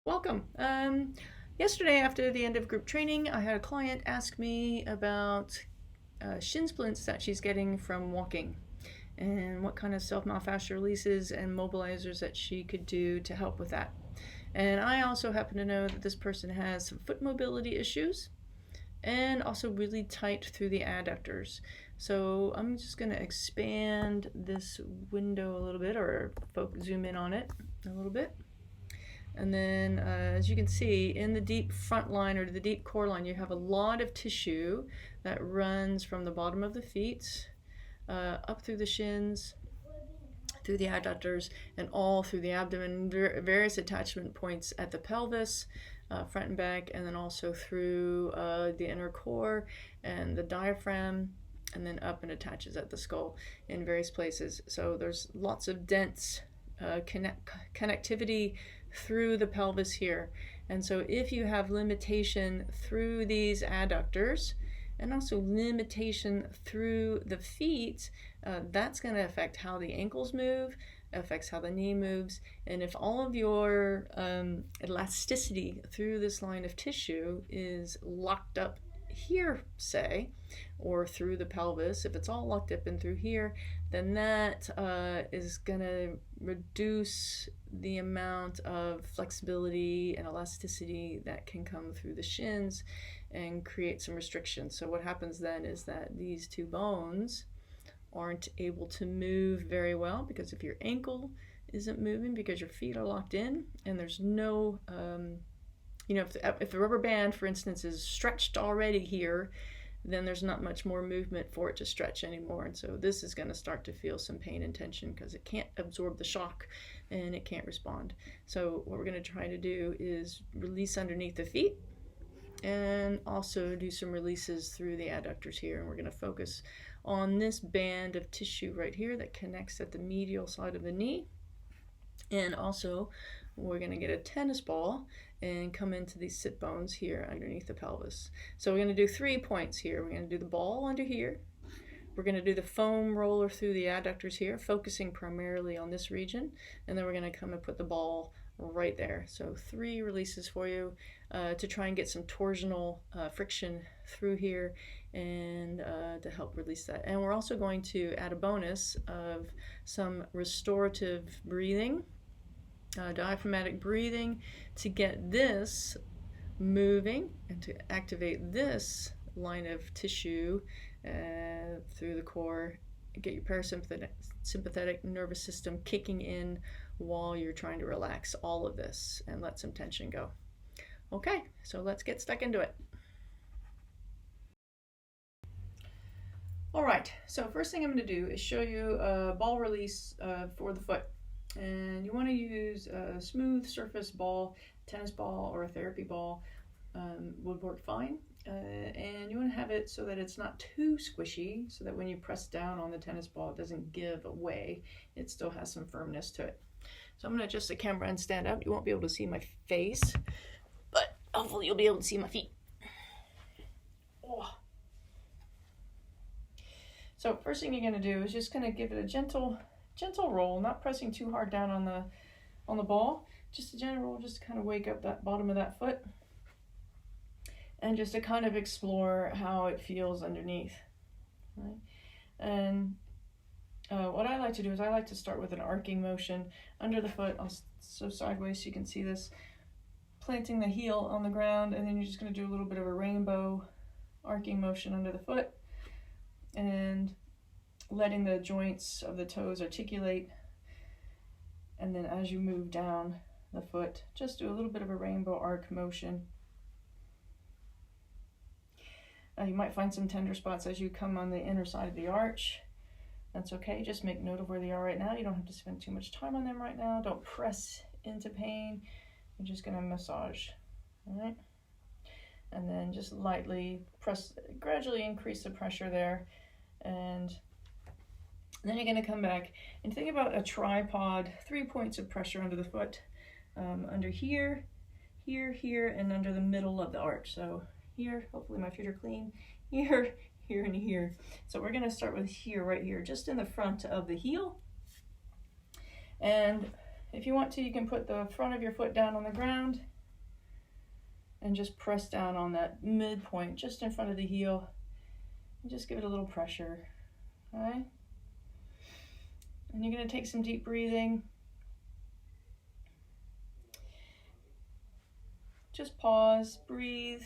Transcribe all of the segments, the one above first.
Welcome. Yesterday after the end of group training, I had a client ask me about shin splints that she's getting from walking and what kind of self myofascial releases and mobilizers that she could do to help with that. And I also happen to know that this person has some foot mobility issues and also really tight through the adductors. So I'm just going to expand this window a little bit, or zoom in on it a little bit. And then as you can see, in the deep front line or the deep core line, you have a lot of tissue that runs from the bottom of the feet up through the shins, through the adductors, and all through the abdomen, various attachment points at the pelvis, front and back, and then also through the inner core and the diaphragm, and then up and attaches at the skull in various places. So there's lots of dense connectivity through the pelvis here. And so if you have limitation through these adductors and also limitation through the feet, that's going to affect how the ankles move, affects how the knee moves. And if all of your elasticity through this line of tissue is locked up here, say, or through the pelvis, if it's all locked up in through here, then that is going to reduce the amount of flexibility and elasticity that can come through the shins and create some restrictions. So what happens then is that these two bones aren't able to move very well, because if your ankle isn't moving because your feet are locked in and there's no if the rubber band, for instance, is stretched already here, then there's not much more movement for it to stretch anymore. And so this is going to start to feel some pain and tension because it can't absorb the shock and it can't respond. So what we're going to try to do is release underneath the feet and also do some releases through the adductors here. And we're going to focus on this band of tissue right here that connects at the medial side of the knee. And also we're going to get a tennis ball and come into these sit bones here underneath the pelvis. So we're going to do 3 points here. We're going to do the ball under here. We're going to do the foam roller through the adductors here, focusing primarily on this region. And then we're going to come and put the ball right there. So 3 releases for you to try and get some torsional friction through here and to help release that. And we're also going to add a bonus of some restorative breathing, diaphragmatic breathing, to get this moving and to activate this line of tissue through the core, get your parasympathetic nervous system kicking in while you're trying to relax all of this and let some tension go. Okay, so let's get stuck into it. All right, so first thing I'm going to do is show you a ball release for the foot. And you want to use a smooth surface ball, tennis ball or a therapy ball would work fine. And you want to have it so that it's not too squishy, so that when you press down on the tennis ball, it doesn't give away. It still has some firmness to it. So I'm going to adjust the camera and stand up. You won't be able to see my face, but hopefully you'll be able to see my feet. Oh. So first thing you're going to do is just going to give it a gentle roll, not pressing too hard down on the ball, just a gentle roll, just to kind of wake up that bottom of that foot and just to kind of explore how it feels underneath, right? And what I like to do is I like to start with an arcing motion under the foot, so sideways so you can see this, planting the heel on the ground, and then you're just going to do a little bit of a rainbow arcing motion under the foot and letting the joints of the toes articulate. And then as you move down the foot, just do a little bit of a rainbow arc motion. You might find some tender spots as you come on the inner side of the arch. That's okay, just make note of where they are right now. You don't have to spend too much time on them right now. Don't press into pain. You're just going to massage, all right? And then just lightly press, gradually increase the pressure there. And then you're going to come back and think about a tripod, 3 points of pressure under the foot, under here, here, and under the middle of the arch. So here, hopefully my feet are clean, here, and here. So we're going to start with here, right here, just in the front of the heel. And if you want to, you can put the front of your foot down on the ground and just press down on that midpoint just in front of the heel and just give it a little pressure. Okay? And you're going to take some deep breathing. Just pause, breathe,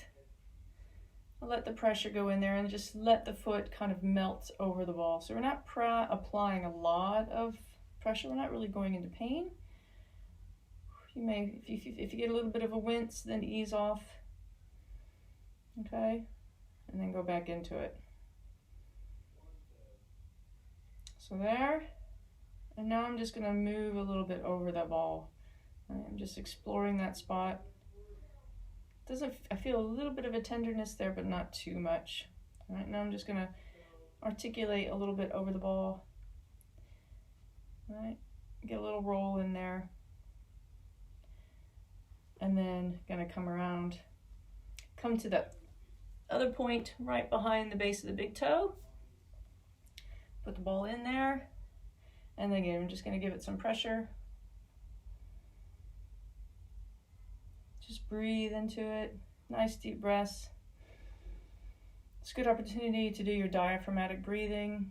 let the pressure go in there, and just let the foot kind of melt over the ball. So we're not applying a lot of pressure. We're not really going into pain. You may, if you get a little bit of a wince, then ease off. Okay? And then go back into it. So there. And now I'm just going to move a little bit over that ball. I'm just exploring that spot. I feel a little bit of a tenderness there, but not too much. All right, now I'm just going to articulate a little bit over the ball. All right, get a little roll in there. And then going to come around, come to that other point right behind the base of the big toe. Put the ball in there. And then again, I'm just going to give it some pressure. Just breathe into it. Nice deep breaths. It's a good opportunity to do your diaphragmatic breathing.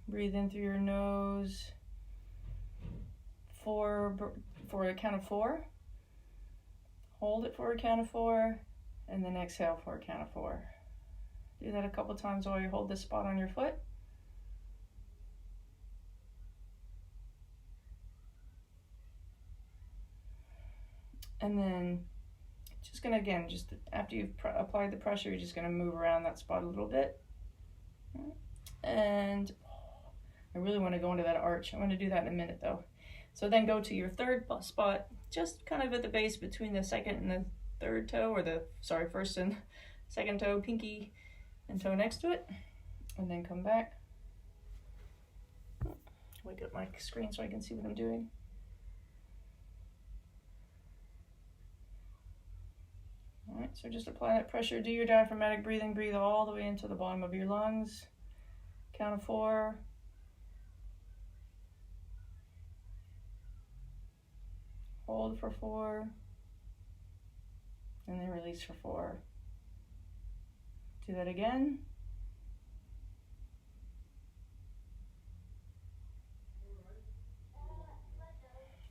Breathe in through your nose for a count of 4. Hold it for a count of 4, and then exhale for a count of 4. Do that a couple times while you hold this spot on your foot. And then just going to, again, just after you've applied the pressure, you're just going to move around that spot a little bit. And I really want to go into that arch. I'm going to do that in a minute though. So then go to your third spot, just kind of at the base between the second and the third toe, or first and second toe, pinky and toe next to it. And then come back. Wake up my screen so I can see what I'm doing. All right, so just apply that pressure, do your diaphragmatic breathing, breathe all the way into the bottom of your lungs. Count of 4. Hold for 4. And then release for 4. Do that again.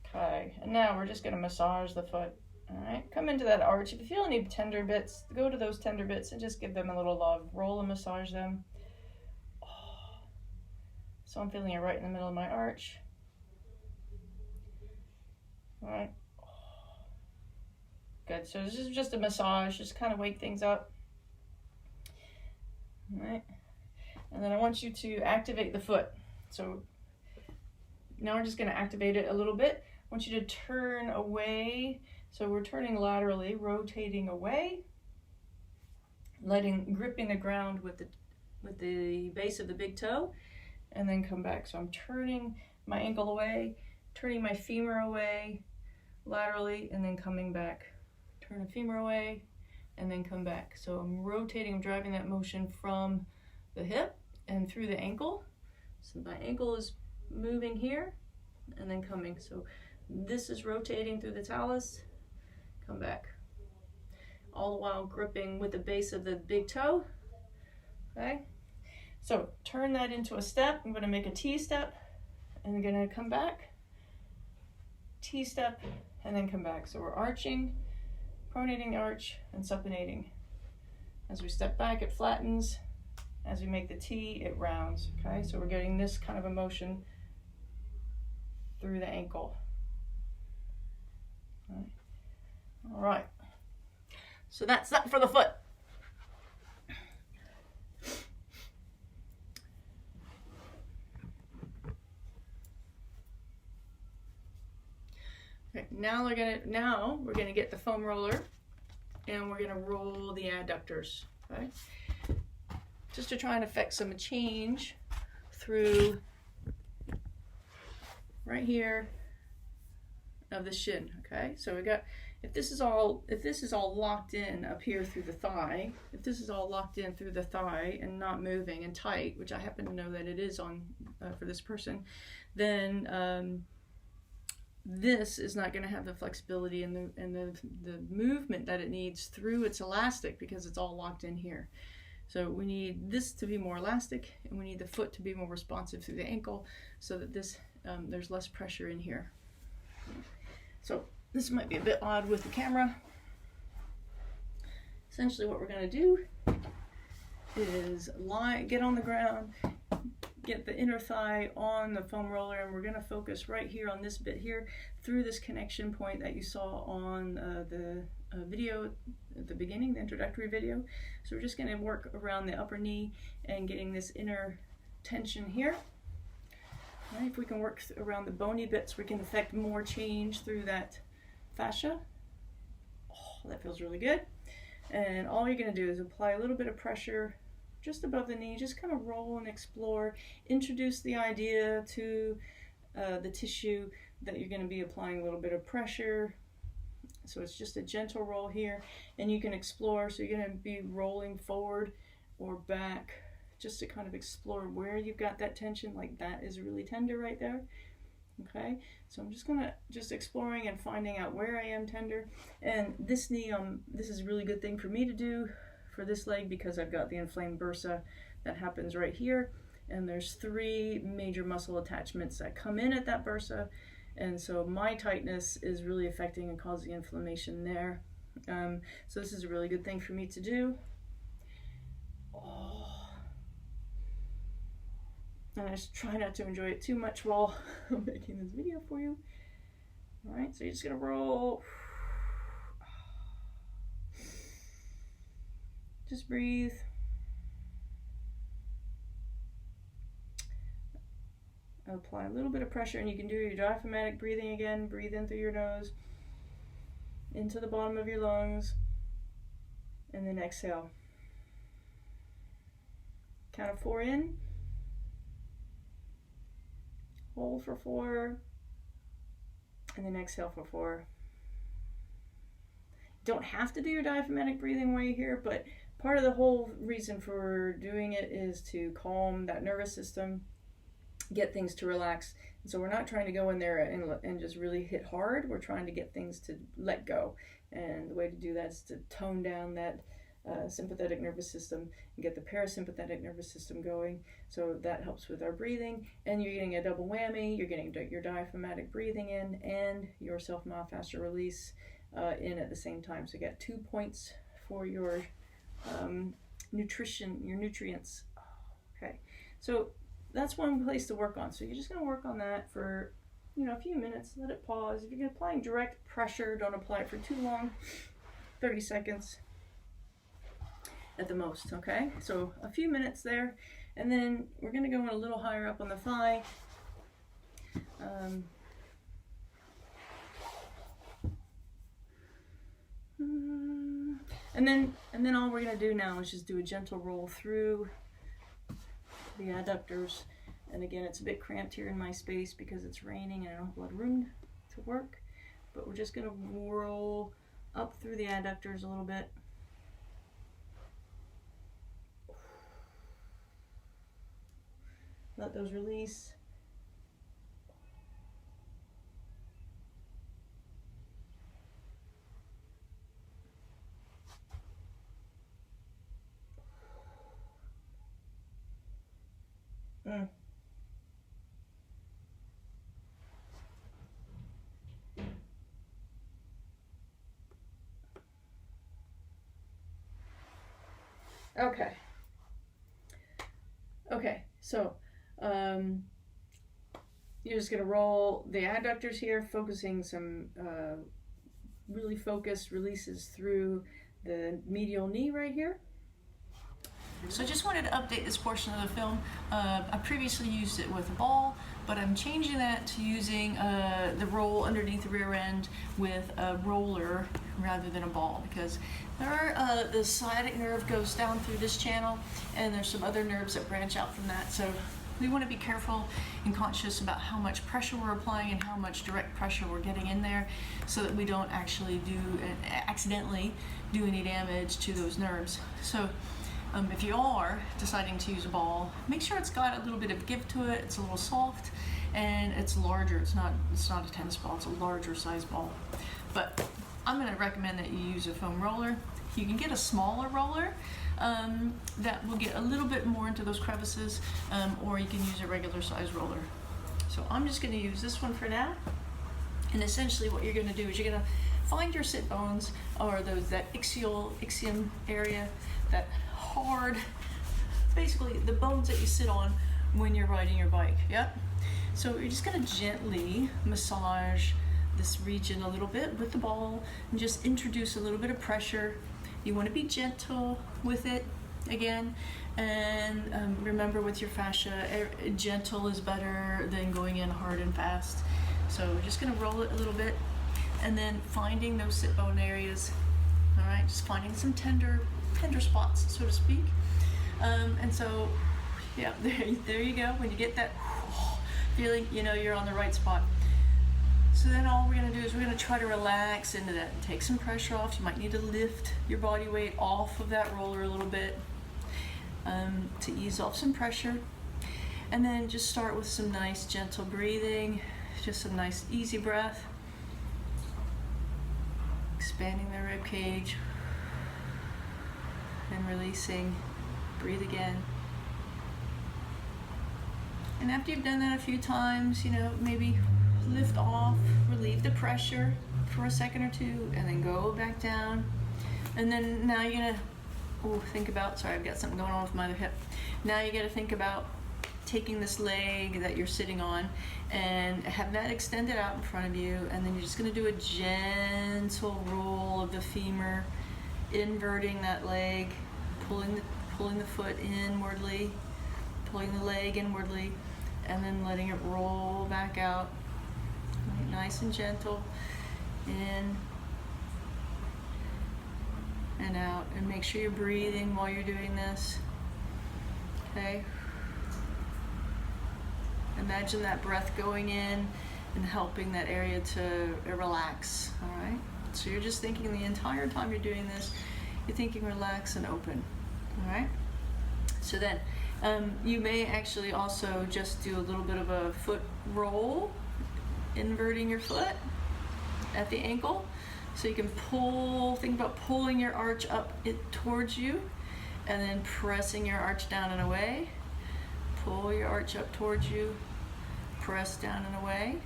Okay, and now we're just going to massage the foot. All right, come into that arch. If you feel any tender bits, go to those tender bits and just give them a little love. Roll and massage them. Oh. So I'm feeling it right in the middle of my arch. All right. Oh. Good. So this is just a massage. Just kind of wake things up. All right. And then I want you to activate the foot. So now we're just going to activate it a little bit. I want you to turn away. So we're turning laterally, rotating away, gripping the ground with the base of the big toe, and then come back. So I'm turning my ankle away, turning my femur away laterally, and then coming back. Turn the femur away, and then come back. So I'm rotating, I'm driving that motion from the hip and through the ankle. So my ankle is moving here, and then coming. So this is rotating through the talus. Come back. All the while gripping with the base of the big toe. Okay? So turn that into a step. I'm going to make a T step, and I'm going to come back. T step, and then come back. So we're arching, pronating the arch, and supinating. As we step back, it flattens. As we make the T, it rounds. Okay? So we're getting this kind of a motion through the ankle. Okay. All right, so that's that for the foot. Okay, now we're gonna get the foam roller, and we're gonna roll the adductors. Okay, just to try and affect some change through right here of the shin. Okay, so we got. If this is all locked in up here through the thigh, if this is all locked in through the thigh and not moving and tight, which I happen to know that it is on for this person, then this is not going to have the flexibility and the movement that it needs through its elastic because it's all locked in here. So we need this to be more elastic, and we need the foot to be more responsive through the ankle so that this there's less pressure in here. So this might be a bit odd with the camera. Essentially what we're going to do is get on the ground, get the inner thigh on the foam roller, and we're going to focus right here on this bit here through this connection point that you saw on the video at the beginning, the introductory video. So we're just going to work around the upper knee and getting this inner tension here. Right, if we can work around the bony bits, we can affect more change through that fascia. Oh, that feels really good. And all you're going to do is apply a little bit of pressure just above the knee, just kind of roll and explore, introduce the idea to the tissue that you're going to be applying a little bit of pressure. So it's just a gentle roll here, and you can explore. So you're going to be rolling forward or back just to kind of explore where you've got that tension. Like that is really tender right there. Okay, so I'm just exploring and finding out where I am tender. And this knee, this is a really good thing for me to do for this leg because I've got the inflamed bursa that happens right here, and there's 3 major muscle attachments that come in at that bursa, and so my tightness is really affecting and causing inflammation there. So this is a really good thing for me to do. And I just try not to enjoy it too much while I'm making this video for you. All right, so you're just gonna roll. Just breathe. Apply a little bit of pressure, and you can do your diaphragmatic breathing again. Breathe in through your nose, into the bottom of your lungs, and then exhale. Count of 4 in. Hold for 4, and then exhale for 4. You don't have to do your diaphragmatic breathing while you're here, but part of the whole reason for doing it is to calm that nervous system, get things to relax. And so we're not trying to go in there and just really hit hard. We're trying to get things to let go. And the way to do that is to tone down that sympathetic nervous system and get the parasympathetic nervous system going. So that helps with our breathing, and you're getting a double whammy. You're getting your diaphragmatic breathing in and your self myofascial release in at the same time. So you got 2 points for your nutrition, your nutrients. Okay, so that's one place to work on. So you're just going to work on that for a few minutes. Let it pause. If you're applying direct pressure, don't apply it for too long. 30 seconds at the most. Okay, so a few minutes there, and then we're going to go in a little higher up on the thigh. And then all we're going to do now is just do a gentle roll through the adductors. And again, it's a bit cramped here in my space because it's raining and I don't have a lot of room to work, but we're just going to roll up through the adductors a little bit. Let those release. Okay, so you're just going to roll the adductors here, focusing some really focused releases through the medial knee right here. So I just wanted to update this portion of the film. I previously used it with a ball, but I'm changing that to using the roll underneath the rear end with a roller rather than a ball, because the sciatic nerve goes down through this channel, and there's some other nerves that branch out from that. So we want to be careful and conscious about how much pressure we're applying and how much direct pressure we're getting in there, so that we don't actually accidentally do any damage to those nerves. So if you are deciding to use a ball, make sure it's got a little bit of give to it, it's a little soft, and it's larger. It's not a tennis ball, it's a larger size ball. But I'm going to recommend that you use a foam roller. You can get a smaller roller that will get a little bit more into those crevices, or you can use a regular size roller. So I'm just going to use this one for now. And essentially what you're going to do is you're going to find your sit bones, or that ischium area, that hard, basically the bones that you sit on when you're riding your bike. Yep. So you're just going to gently massage this region a little bit with the ball and just introduce a little bit of pressure. You want to be gentle with it again, and remember with your fascia, gentle is better than going in hard and fast. So we're just going to roll it a little bit, and then finding those sit bone areas. All right, just finding some tender spots, so to speak. And so, yeah, there you go. When you get that feeling, you know you're on the right spot. So then all we're going to do is we're going to try to relax into that and take some pressure off. You might need to lift your body weight off of that roller a little bit to ease off some pressure. And then just start with some nice gentle breathing, just some nice easy breath. Expanding the rib cage and releasing. Breathe again. And after you've done that a few times, you know, maybe lift off, relieve the pressure for a second or two, and then go back down. And then now you're gonna think about, sorry, I've got something going on with my other hip. Now you gotta think about taking this leg that you're sitting on and have that extended out in front of you, and then you're just gonna do a gentle roll of the femur, inverting that leg, pulling the foot inwardly, pulling the leg inwardly, and then letting it roll back out. Nice and gentle, in and out, and make sure you're breathing while you're doing this. Okay. Imagine that breath going in and helping that area to relax. All right. So you're just thinking the entire time you're doing this, you're thinking relax and open. All right. So then you may actually also just do a little bit of a foot roll, inverting your foot at the ankle, so you can think about pulling your arch up towards you, and then pressing your arch down and away. Pull your arch up towards you, press down and away,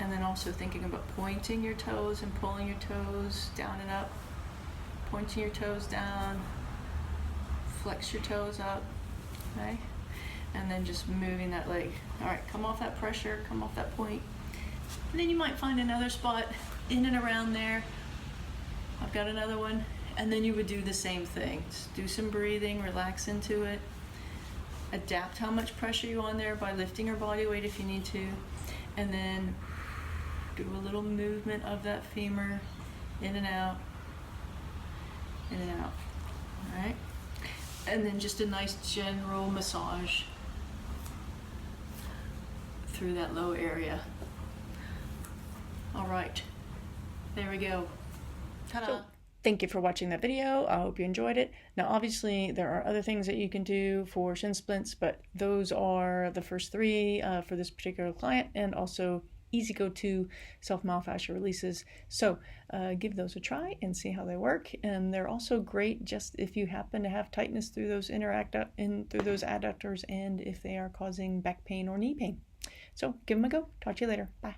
and then also thinking about pointing your toes and pulling your toes down and up, pointing your toes down, flex your toes up, okay, and then just moving that leg. All right, come off that pressure, come off that point. And then you might find another spot in and around there. I've got another one. And then you would do the same thing. Just do some breathing, relax into it. Adapt how much pressure you on there by lifting your body weight if you need to. And then do a little movement of that femur, in and out, in and out. All right? And then just a nice general massage through that low area. All right, there we go. Ta-da. So, thank you for watching that video. I hope you enjoyed it. Now, obviously, there are other things that you can do for shin splints, but those are the first three for this particular client, and also easy go-to Self Myofascial Releases. So give those a try and see how they work. And they're also great just if you happen to have tightness through those through those adductors, and if they are causing back pain or knee pain. So give them a go. Talk to you later. Bye.